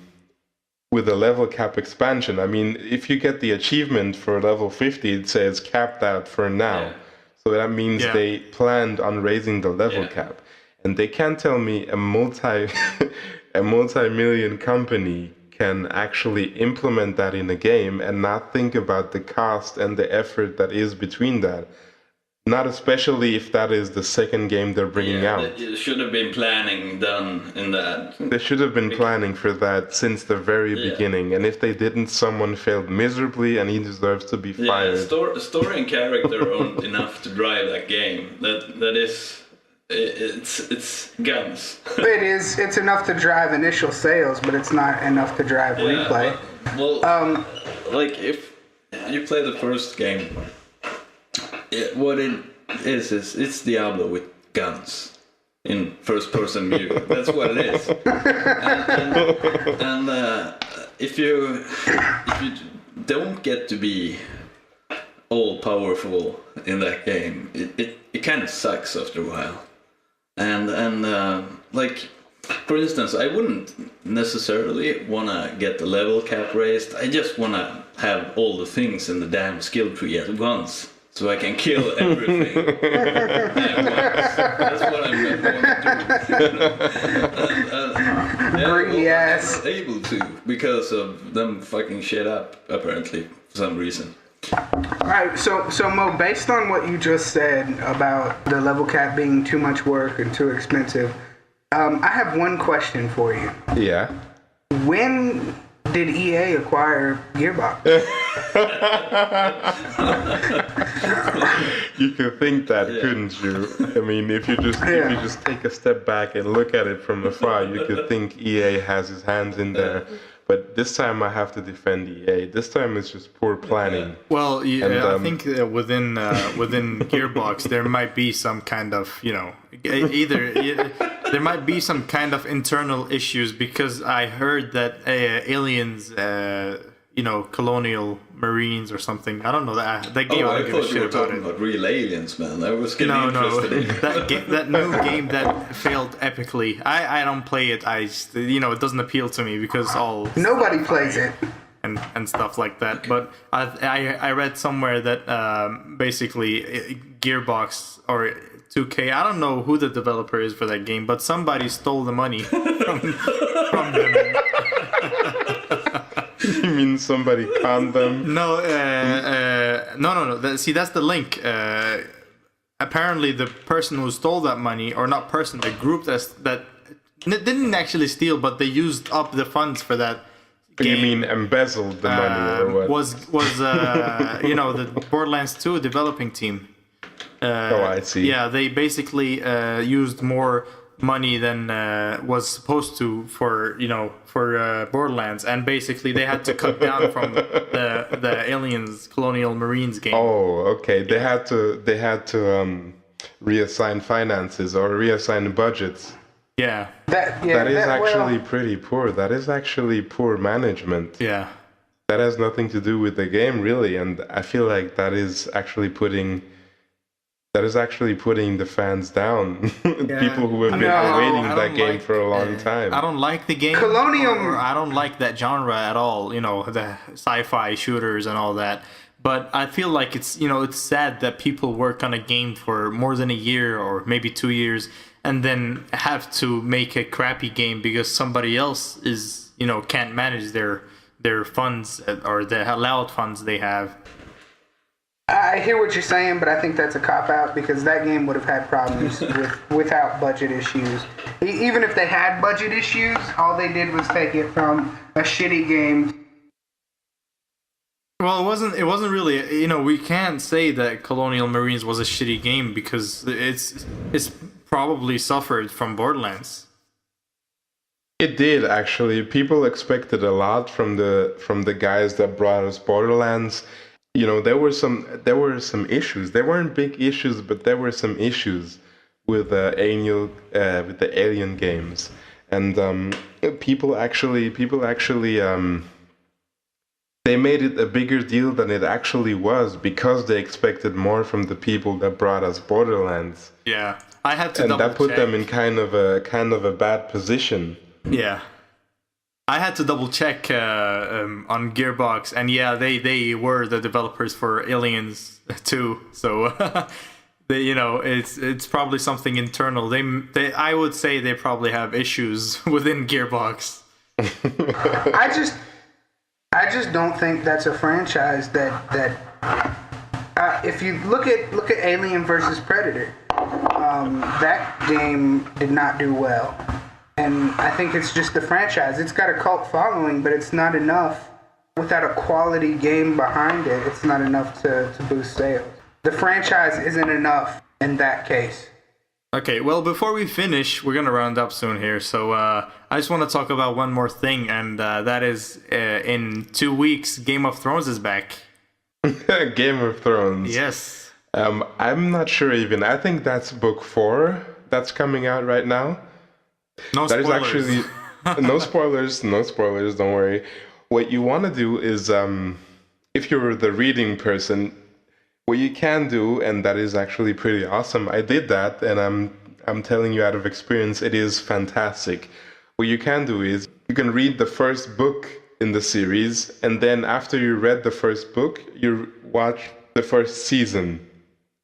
level cap expansion. I mean, if you get the achievement for level 50, it says capped out for now. Yeah. So that means they planned on raising the level cap. And they can't tell me a multi-million company can actually implement that in a game and not think about the cost and the effort that is between that. Not especially if that is the second game they're bringing out. It should have been planning done in that. They should have been planning for that since the very beginning, and if they didn't, someone failed miserably, and he deserves to be fired. Story and character aren't enough to drive that game. That is, it's guns. It's enough to drive initial sales, but it's not enough to drive replay. Well, like if you play the first game, what it is it's Diablo with guns in first-person view. That's what it is. And if you don't get to be all powerful in that game, it kind of sucks after a while. And like, for instance, I wouldn't necessarily want to get the level cap raised. I just want to have all the things in the damn skill tree at once, so I can kill everything at once. That's what I'm going to do. Greedy ass. I'm not able to because of them fucking shit up, apparently, for some reason. Alright, so Mo, based on what you just said about the level cap being too much work and too expensive, I have one question for you. Yeah. When did EA acquire Gearbox? You could think that, couldn't you? I mean, if you just take a step back and look at it from afar, you could think EA has his hands in there. But this time I have to defend EA. This time it's just poor planning. Well, I think within Gearbox there might be some kind of, there might be some kind of internal issues, because I heard that Aliens, Colonial Marines or something. I don't know that game. I don't give a shit about it. About real aliens, man. I was getting interested in that new game that failed epically. I don't play it. It doesn't appeal to me because nobody plays it and stuff like that. But I read somewhere that basically Gearbox or 2K, I don't know who the developer is for that game, but somebody stole the money from them. You mean somebody conned them? No. See, that's the link. Apparently, the person who stole that money, or not person, the group that didn't actually steal, but they used up the funds for that game. You mean embezzled the money, or what? Was the Borderlands 2 developing team. I see. Yeah, they basically used more money than was supposed to for Borderlands, and basically they had to cut down from the Aliens Colonial Marines game. Oh, okay. They had to reassign finances or reassign budgets. Yeah. That is actually pretty poor. That is actually poor management. Yeah. That has nothing to do with the game, really, and I feel like that is actually putting the fans down. People who have been awaiting that game for a long time. I don't like the game. Or I don't like that genre at all. The sci-fi shooters and all that. But I feel like it's sad that people work on a game for more than a year or maybe 2 years and then have to make a crappy game because somebody else can't manage their funds or the allowed funds they have. I hear what you're saying, but I think that's a cop-out because that game would have had problems without budget issues. Even if they had budget issues, all they did was take it from a shitty game. Well, it wasn't really, we can't say that Colonial Marines was a shitty game because it's probably suffered from Borderlands. It did, actually. People expected a lot from the guys that brought us Borderlands. There were some issues. They weren't big issues, but there were some issues with the Alien games, and people actually they made it a bigger deal than it actually was because they expected more from the people that brought us Borderlands. Yeah, I had to, and that put them in kind of a bad position. Yeah. I had to double check on Gearbox, and yeah, they were the developers for Aliens too. So it's probably something internal. They I would say they probably have issues within Gearbox. I just don't think that's a franchise that if you look at Alien versus Predator, that game did not do well, and I think it's just the franchise. It's got a cult following, but it's not enough. Without a quality game behind it, it's not enough to boost sales. The franchise isn't enough in that case. Okay, well, before we finish, we're going to round up soon here. So I just want to talk about one more thing, and that is in 2 weeks, Game of Thrones is back. Game of Thrones. Yes. I'm not sure even. I think that's book 4 that's coming out right now. No That spoilers. is actually no spoilers. No spoilers. Don't worry. What you want to do is, if you're the reading person, what you can do, and that is actually pretty awesome. I did that, and I'm telling you out of experience, it is fantastic. What you can do is you can read the first book in the series, and then after you read the first book, you watch the first season.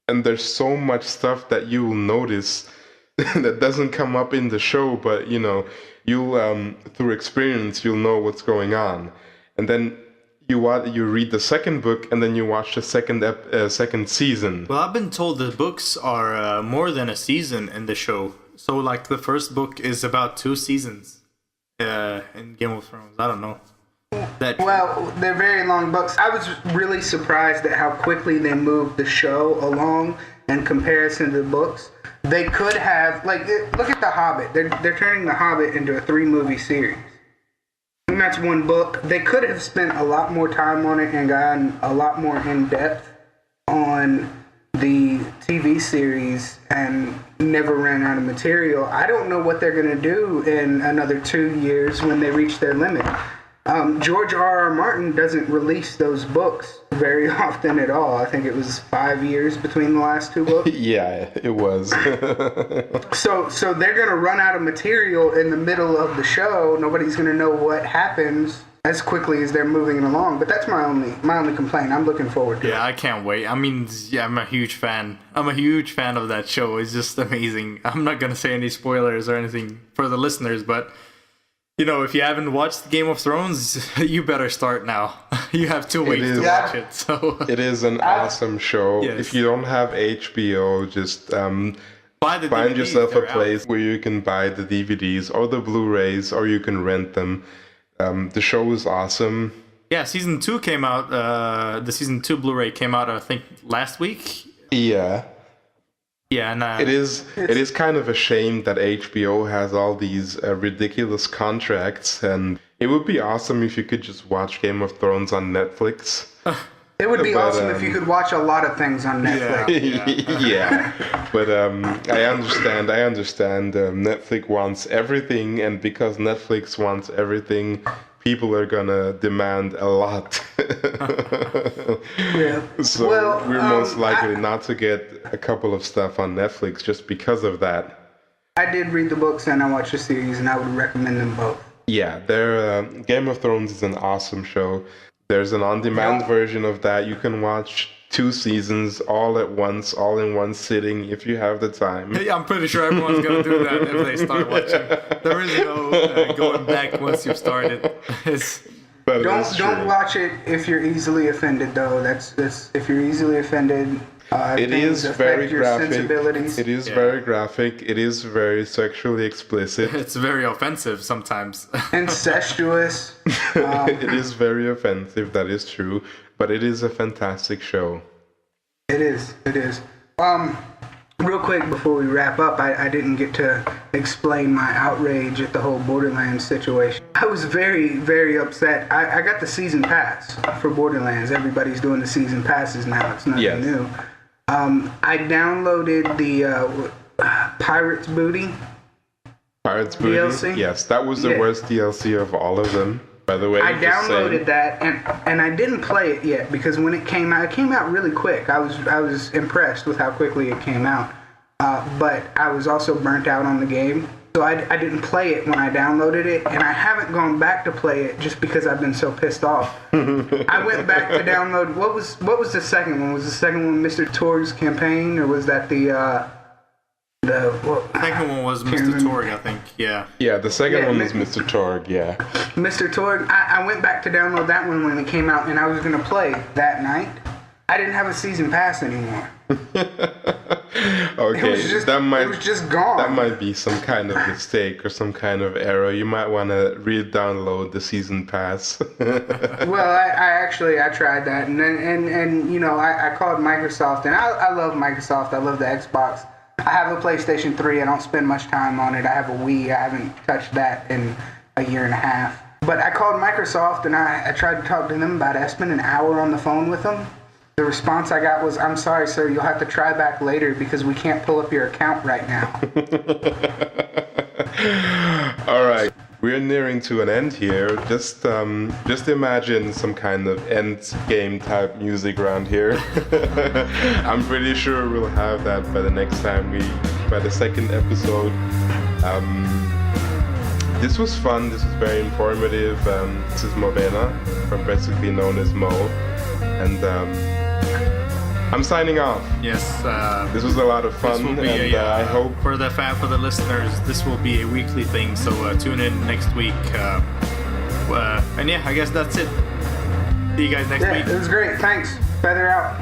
And there's so much stuff that you will notice that doesn't come up in the show, but you'll through experience you'll know what's going on. And then you read the second book, and then you watch the second season. Well, I've been told the books are more than a season in the show. So, like, the first book is about 2 seasons in Game of Thrones. I don't know. Well, they're very long books. I was really surprised at how quickly they moved the show along in comparison to the books. They could have, look at The Hobbit. They're turning The Hobbit into a 3-movie series. And that's one book. They could have spent a lot more time on it and gotten a lot more in depth on the TV series and never ran out of material. I don't know what they're going to do in another 2 years when they reach their limit. George R.R. Martin doesn't release those books very often at all. I think it was 5 years between the last 2 books. Yeah, it was. So they're going to run out of material in the middle of the show. Nobody's going to know what happens as quickly as they're moving along. But that's my only complaint. I'm looking forward to it. Yeah, I can't wait. I mean, yeah, I'm a huge fan. I'm a huge fan of that show. It's just amazing. I'm not going to say any spoilers or anything for the listeners, but if you haven't watched Game of Thrones, you better start now. You have 2 weeks to watch it. So it is an awesome show. Yes. If you don't have HBO, just buy the find DVDs, yourself a they're place out. where you can buy the DVDs or the Blu-rays, or you can rent them. The show is awesome. Yeah, season 2 came out. The season 2 Blu-ray came out, I think, last week. Yeah. Yeah, and It is kind of a shame that HBO has all these ridiculous contracts, and it would be awesome if you could just watch Game of Thrones on Netflix. It would be But, awesome if you could watch a lot of things on Netflix. Yeah, but I understand. Netflix wants everything, and because Netflix wants everything, people are gonna demand a lot. Yeah. So Well, we're most likely not to get a couple of stuff on Netflix just because of that. I did read the books and I watched the series, and I would recommend them both. Yeah, Game of Thrones is an awesome show. There's an on-demand version of that. You can watch 2 seasons all at once, all in one sitting, if you have the time. yeah, I'm pretty sure everyone's gonna do that if they start watching. There is no going back once you've started. But Don't watch it if you're easily offended, though. That's if you're easily offended. It things is affect very your graphic. sensibilities. It is very graphic. It is very sexually explicit. It's very offensive sometimes. Incestuous. It is very offensive, that is true. But it is a fantastic show. It is. Real quick before we wrap up, I didn't get to explain my outrage at the whole Borderlands situation. I was very, very upset. I got the season pass for Borderlands. Everybody's doing the season passes now. It's nothing new. I downloaded the Pirates Booty. Pirates Booty? DLC? Yes, that was the worst DLC of all of them. By the way, I downloaded that and I didn't play it yet because when it came out really quick. I was impressed with how quickly it came out, but I was also burnt out on the game, so I didn't play it when I downloaded it, and I haven't gone back to play it just because I've been so pissed off. I went back to download. What was the second one? Was the second one Mr. Torg's campaign, or was that the second one was Mr. Torg, I think. Yeah. Yeah, the second one was Mr. Torg, yeah. Mr. Torg, I went back to download that one when it came out, and I was going to play that night. I didn't have a season pass anymore. Okay, It was just gone. That might be some kind of mistake or some kind of error. You might want to re-download the season pass. Well, I tried that, and you know, I called Microsoft, and I love Microsoft. I love the Xbox. I have a PlayStation 3. I don't spend much time on it. I have a Wii. I haven't touched that in a year and a half. But I called Microsoft, and I tried to talk to them about it. I spent an hour on the phone with them. The response I got was, "I'm sorry, sir, you'll have to try back later because we can't pull up your account right now." All right, we're nearing to an end here. Just imagine some kind of end game type music around here. I'm pretty sure we'll have that by the second episode. This was fun. This was very informative. This is Movena, progressively known as Mo, and I'm signing off. Yes. This was a lot of fun, This will be and I hope for the listeners, this will be a weekly thing. So tune in next week. And yeah, I guess that's it. See you guys next week. It was great. Thanks. Feather out.